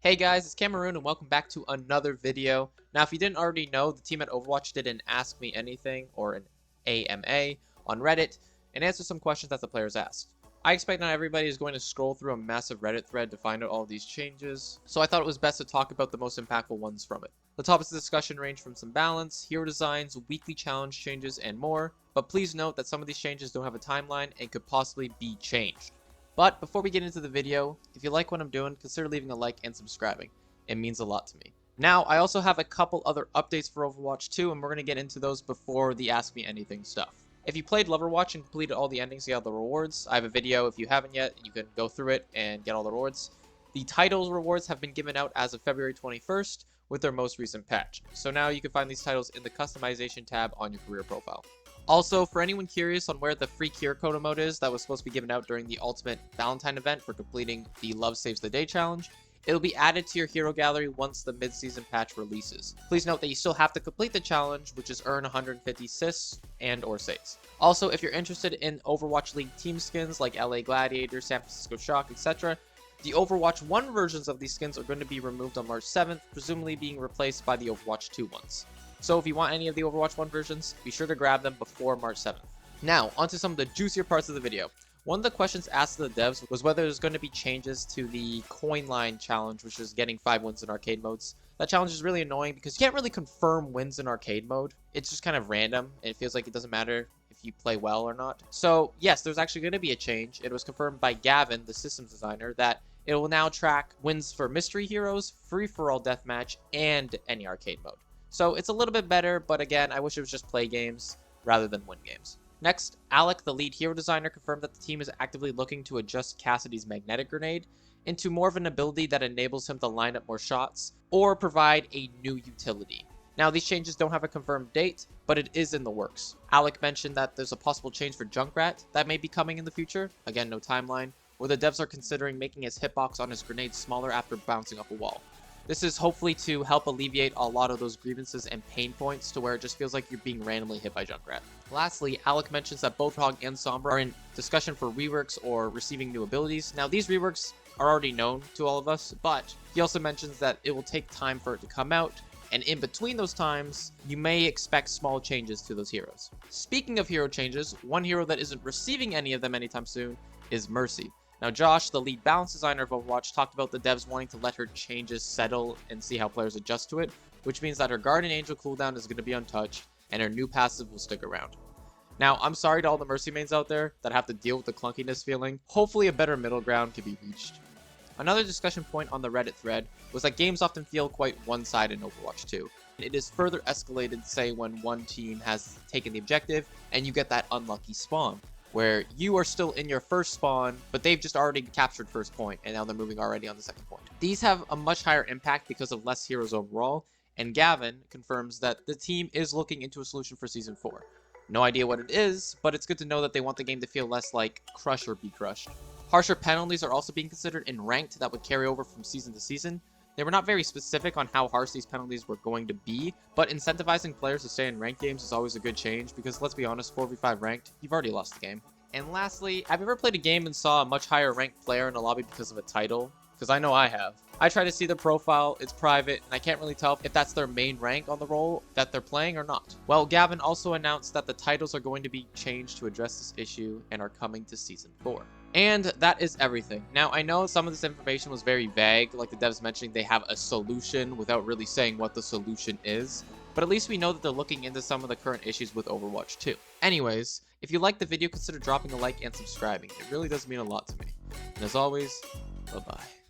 Hey guys, it's Cameroon and welcome back to another video. Now if you didn't already know, the team at Overwatch did an Ask Me Anything or an AMA on Reddit and answer some questions that the players asked. I expect not everybody is going to scroll through a massive Reddit thread to find out all of these changes, so I thought it was best to talk about the most impactful ones from it. The topics of discussion range from some balance, hero designs, weekly challenge changes, and more, but please note that some of these changes don't have a timeline and could possibly be changed. But before we get into the video, if you like what I'm doing, consider leaving a like and subscribing. It means a lot to me. Now, I also have a couple other updates for Overwatch 2, and we're going to get into those before the Ask Me Anything stuff. If you played Overwatch and completed all the endings, you got the rewards. I have a video, if you haven't yet, you can go through it and get all the rewards. The titles rewards have been given out as of February 21st with their most recent patch. So now you can find these titles in the customization tab on your career profile. Also, for anyone curious on where the free cure code emote is that was supposed to be given out during the Ultimate Valentine event for completing the Love Saves the Day challenge, it'll be added to your hero gallery once the mid-season patch releases. Please note that you still have to complete the challenge, which is earn 150 assists and or saves. Also, if you're interested in Overwatch League team skins like LA Gladiator, San Francisco Shock, etc., the Overwatch 1 versions of these skins are going to be removed on March 7th, presumably being replaced by the Overwatch 2 ones. So if you want any of the Overwatch 1 versions, be sure to grab them before March 7th. Now, onto some of the juicier parts of the video. One of the questions asked of the devs was whether there's going to be changes to the coin line challenge, which is getting 5 wins in arcade modes. That challenge is really annoying because you can't really confirm wins in arcade mode. It's just kind of random, and it feels like it doesn't matter if you play well or not. So yes, there's actually going to be a change. It was confirmed by Gavin, the systems designer, that it will now track wins for mystery heroes, free-for-all deathmatch, and any arcade mode. So it's a little bit better, but again, I wish it was just play games rather than win games. Next, Alec, the lead hero designer, confirmed that the team is actively looking to adjust Cassidy's magnetic grenade into more of an ability that enables him to line up more shots or provide a new utility. Now, these changes don't have a confirmed date, but it is in the works. Alec mentioned that there's a possible change for Junkrat that may be coming in the future, again, no timeline, where the devs are considering making his hitbox on his grenade smaller after bouncing off a wall. This is hopefully to help alleviate a lot of those grievances and pain points to where it just feels like you're being randomly hit by Junkrat. Lastly, Alec mentions that both Hog and Sombra are in discussion for reworks or receiving new abilities. Now, these reworks are already known to all of us, but he also mentions that it will take time for it to come out, and in between those times, you may expect small changes to those heroes. Speaking of hero changes, one hero that isn't receiving any of them anytime soon is Mercy. Now, Josh, the lead balance designer of Overwatch, talked about the devs wanting to let her changes settle and see how players adjust to it, which means that her Guardian Angel cooldown is going to be untouched, and her new passive will stick around. Now, I'm sorry to all the Mercy mains out there that have to deal with the clunkiness feeling. Hopefully a better middle ground can be reached. Another discussion point on the Reddit thread was that games often feel quite one-sided in Overwatch 2. It is further escalated, say, when one team has taken the objective, and you get that unlucky spawn, where you are still in your first spawn, but they've just already captured first point, and now they're moving already on the second point. These have a much higher impact because of less heroes overall, and Gavin confirms that the team is looking into a solution for Season 4. No idea what it is, but it's good to know that they want the game to feel less like Crush or Be Crushed. Harsher penalties are also being considered in Ranked that would carry over from season to season. They were not very specific on how harsh these penalties were going to be, but incentivizing players to stay in ranked games is always a good change because, let's be honest, 4v5 ranked, you've already lost the game. And lastly, have you ever played a game and saw a much higher ranked player in a lobby because of a title? Because I know I have. I try to see their profile, it's private, and I can't really tell if that's their main rank on the role that they're playing or not. Well, Gavin also announced that the titles are going to be changed to address this issue and are coming to Season 4. And that is everything. Now, I know some of this information was very vague, like the devs mentioning they have a solution without really saying what the solution is, but at least we know that they're looking into some of the current issues with Overwatch 2. Anyways, if you liked the video, consider dropping a like and subscribing. It really does mean a lot to me. And as always, bye-bye.